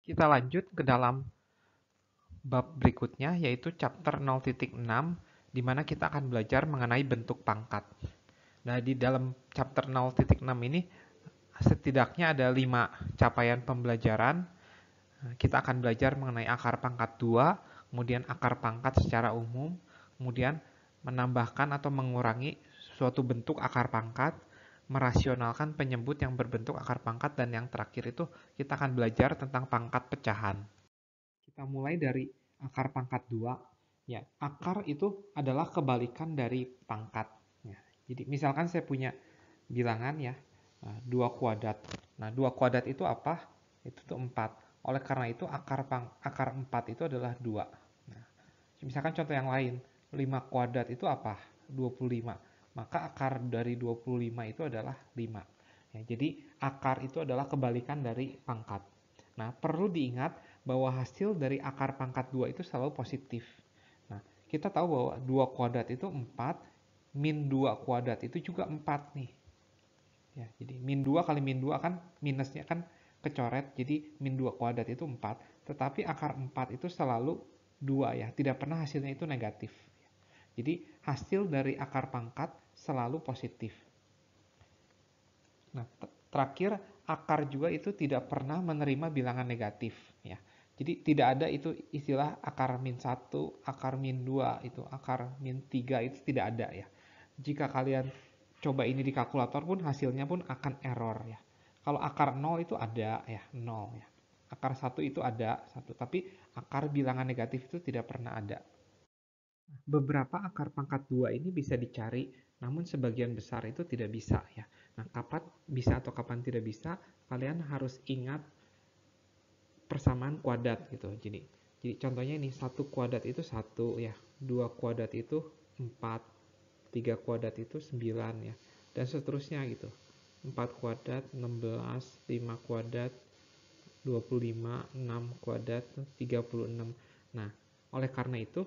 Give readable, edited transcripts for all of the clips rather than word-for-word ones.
Kita lanjut ke dalam bab berikutnya, yaitu chapter 0.6, di mana kita akan belajar mengenai bentuk pangkat. Nah, di dalam chapter 0.6 ini, setidaknya ada 5 capaian pembelajaran. Kita akan belajar mengenai akar pangkat 2, kemudian akar pangkat secara umum, kemudian menambahkan atau mengurangi suatu bentuk akar pangkat, merasionalkan penyebut yang berbentuk akar pangkat, dan yang terakhir itu kita akan belajar tentang pangkat pecahan. Kita mulai dari akar pangkat 2. Ya, akar itu adalah kebalikan dari pangkat. Ya, jadi misalkan saya punya bilangan ya, 2 kuadrat. Nah, 2 kuadrat itu apa? Itu tuh 4. Oleh karena itu akar 4 itu adalah 2. Nah, misalkan contoh yang lain, 5 kuadrat itu apa? 25. Maka akar dari 25 itu adalah 5. Ya, jadi akar itu adalah kebalikan dari pangkat. Nah, perlu diingat bahwa hasil dari akar pangkat 2 itu selalu positif. Nah, kita tahu bahwa 2 kuadrat itu 4, min 2 kuadrat itu juga 4 nih. Ya, jadi min 2 kali min 2 kan minusnya kan kecoret, jadi min 2 kuadrat itu 4, tetapi akar 4 itu selalu 2 ya, tidak pernah hasilnya itu negatif. Jadi hasil dari akar pangkat selalu positif. Nah, terakhir akar juga itu tidak pernah menerima bilangan negatif ya. Jadi tidak ada itu istilah akar min 1, akar min 2, itu akar min 3 itu tidak ada ya. Jika kalian coba ini di kalkulator pun hasilnya pun akan error ya. Kalau akar 0 itu ada ya, 0 ya. Akar 1 itu ada 1, tapi akar bilangan negatif itu tidak pernah ada. Beberapa akar pangkat 2 ini bisa dicari, namun sebagian besar itu tidak bisa ya. Nah, kapan bisa atau kapan tidak bisa, kalian harus ingat persamaan kuadrat gitu. Jadi contohnya ini 1 kuadrat itu 1 ya, 2 kuadrat itu 4, 3 kuadrat itu 9 ya, dan seterusnya gitu. 4 kuadrat 16, 5 kuadrat 25, 6 kuadrat 36. Nah, oleh karena itu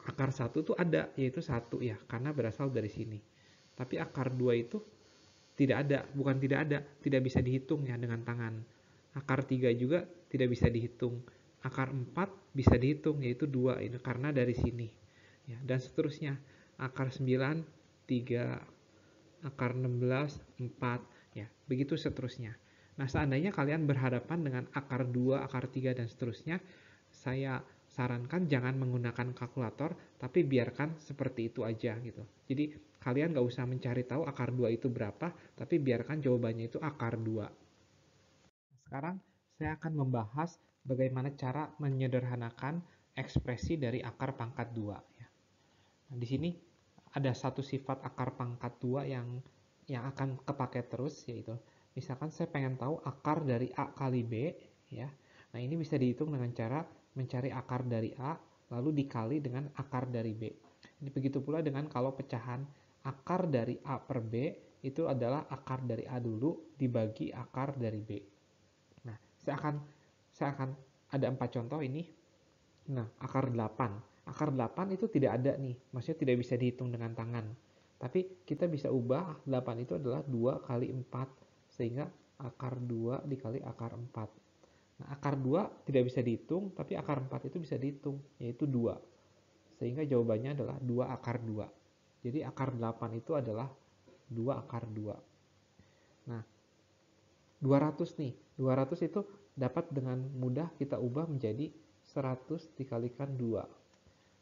akar 1 tuh ada, yaitu 1 ya, karena berasal dari sini. Tapi akar 2 itu tidak ada, bukan tidak ada, tidak bisa dihitung ya dengan tangan. Akar 3 juga tidak bisa dihitung. Akar 4 bisa dihitung, yaitu 2 ini karena dari sini. Ya, dan seterusnya. Akar 9 3, akar 16 4 ya, begitu seterusnya. Nah, seandainya kalian berhadapan dengan akar 2, akar 3 dan seterusnya, saya sarankan jangan menggunakan kalkulator, tapi biarkan seperti itu aja gitu. Jadi kalian nggak usah mencari tahu akar 2 itu berapa, tapi biarkan jawabannya itu akar 2. Sekarang saya akan membahas bagaimana cara menyederhanakan ekspresi dari akar pangkat 2 ya. Nah, di sini ada satu sifat akar pangkat 2 yang akan kepake terus, yaitu misalkan saya pengen tahu akar dari A kali B ya. Nah, ini bisa dihitung dengan cara mencari akar dari A lalu dikali dengan akar dari B. Ini begitu pula dengan kalau pecahan, akar dari A per B itu adalah akar dari A dulu dibagi akar dari B. Nah, saya akan ada 4 contoh ini. Nah, akar 8. Akar 8 itu tidak ada nih, maksudnya tidak bisa dihitung dengan tangan. Tapi kita bisa ubah 8 itu adalah 2 kali 4, sehingga akar 2 dikali akar 4. Nah, akar 2 tidak bisa dihitung, tapi akar 4 itu bisa dihitung, yaitu 2. Sehingga jawabannya adalah 2 akar 2. Jadi akar 8 itu adalah 2 akar 2. Nah, 200 nih. 200 itu dapat dengan mudah kita ubah menjadi 100 dikalikan 2.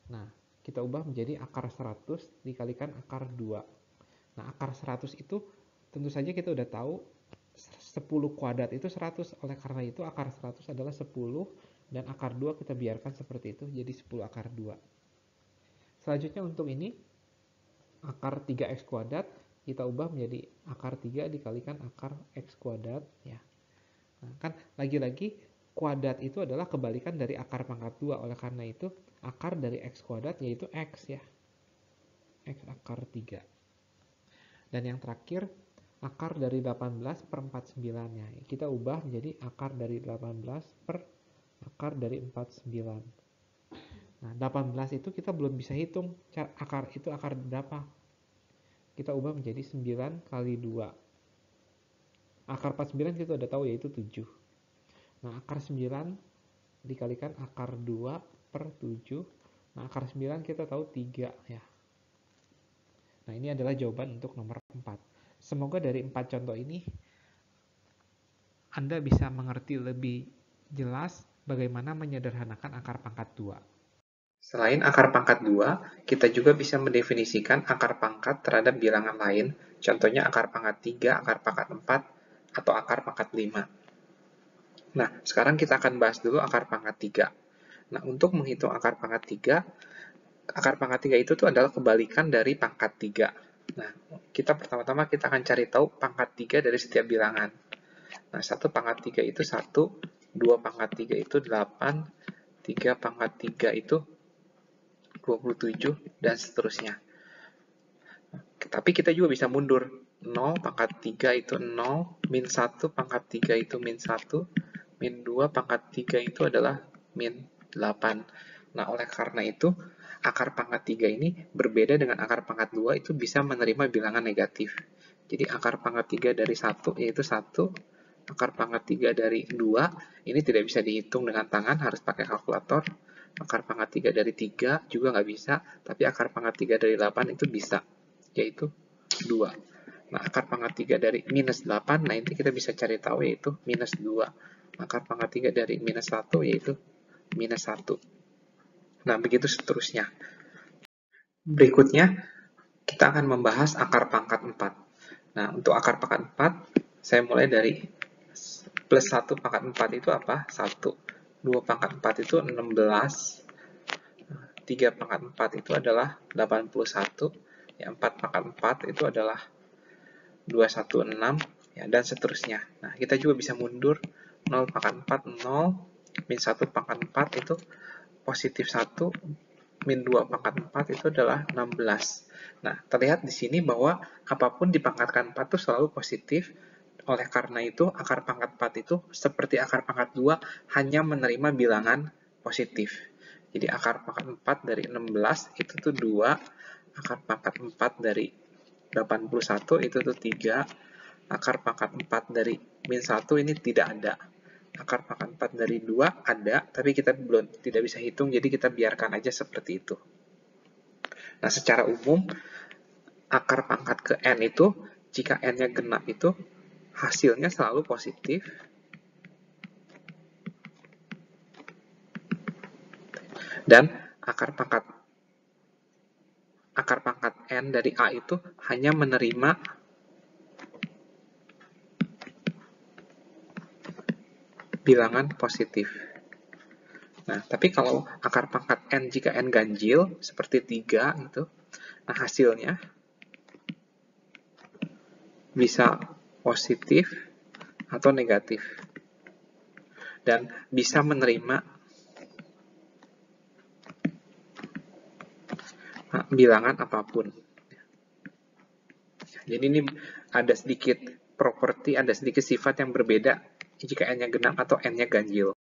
Nah, kita ubah menjadi akar 100 dikalikan akar 2. Nah, akar 100 itu tentu saja kita udah tahu 10 kuadrat itu 100. Oleh karena itu akar 100 adalah 10 dan akar 2 kita biarkan seperti itu jadi 10 akar 2. Selanjutnya untuk ini akar 3x kuadrat kita ubah menjadi akar 3 dikalikan akar x kuadrat ya. Nah, kan lagi-lagi kuadrat itu adalah kebalikan dari akar pangkat 2. Oleh karena itu akar dari x kuadrat yaitu x ya. X akar 3. Dan yang terakhir akar dari 18 per 49 ya. Kita ubah menjadi akar dari 18 per akar dari 49. Nah, 18 itu kita belum bisa hitung akar itu akar berapa. Kita ubah menjadi 9 kali 2. Akar 49 kita udah tahu yaitu 7. Nah, akar 9 dikalikan akar 2 per 7. Nah, akar 9 kita tahu 3 ya. Nah, ini adalah jawaban untuk nomor 4. Semoga dari 4 contoh ini Anda bisa mengerti lebih jelas bagaimana menyederhanakan akar pangkat 2. Selain akar pangkat 2, kita juga bisa mendefinisikan akar pangkat terhadap bilangan lain, contohnya akar pangkat 3, akar pangkat 4, atau akar pangkat 5. Nah, sekarang kita akan bahas dulu akar pangkat 3. Nah, untuk menghitung akar pangkat 3, akar pangkat 3 itu tuh adalah kebalikan dari pangkat 3. Nah, pertama-tama kita akan cari tahu pangkat 3 dari setiap bilangan. Nah, 1 pangkat 3 itu 1, 2 pangkat 3 itu 8, 3 pangkat 3 itu 27, dan seterusnya. Tapi kita juga bisa mundur. 0 pangkat 3 itu 0, min 1 pangkat 3 itu min 1, min 2 pangkat 3 itu adalah min 8. Nah, oleh karena itu, akar pangkat 3 ini berbeda dengan akar pangkat 2 itu bisa menerima bilangan negatif. Jadi akar pangkat 3 dari 1 yaitu 1, akar pangkat 3 dari 2 ini tidak bisa dihitung dengan tangan, harus pakai kalkulator. Akar pangkat 3 dari 3 juga nggak bisa, tapi akar pangkat 3 dari 8 itu bisa, yaitu 2. Nah, akar pangkat 3 dari minus 8, nah ini kita bisa cari tahu yaitu minus 2. Akar pangkat 3 dari minus 1 yaitu minus 1. Nah, begitu seterusnya. Berikutnya, kita akan membahas akar pangkat 4. Nah, untuk akar pangkat 4, saya mulai dari plus 1 pangkat 4 itu apa? 1. 2 pangkat 4 itu 16. 3 pangkat 4 itu adalah 81. Ya, 4 pangkat 4 itu adalah 216. Ya, dan seterusnya. Nah, kita juga bisa mundur. 0 pangkat 4, 0. Min 1 pangkat 4 itu positif 1. Min 2 pangkat 4 itu adalah 16. Nah, terlihat di sini bahwa apapun dipangkatkan 4 itu selalu positif. Oleh karena itu, akar pangkat 4 itu seperti akar pangkat 2 hanya menerima bilangan positif. Jadi akar pangkat 4 dari 16 itu tuh 2, akar pangkat 4 dari 81 itu tuh 3, akar pangkat 4 dari min 1 ini tidak ada. Akar pangkat 4 dari 2 ada, tapi kita tidak bisa hitung, jadi kita biarkan aja seperti itu. Nah, secara umum, akar pangkat ke n itu, jika n-nya genap itu, hasilnya selalu positif. Dan akar pangkat n dari a itu hanya menerima bilangan positif. Nah, tapi kalau akar pangkat n jika n ganjil, seperti 3 gitu, nah hasilnya bisa positif atau negatif. Dan bisa menerima bilangan apapun. Jadi ini ada sedikit properti, ada sedikit sifat yang berbeda jika n-nya genap atau n-nya ganjil.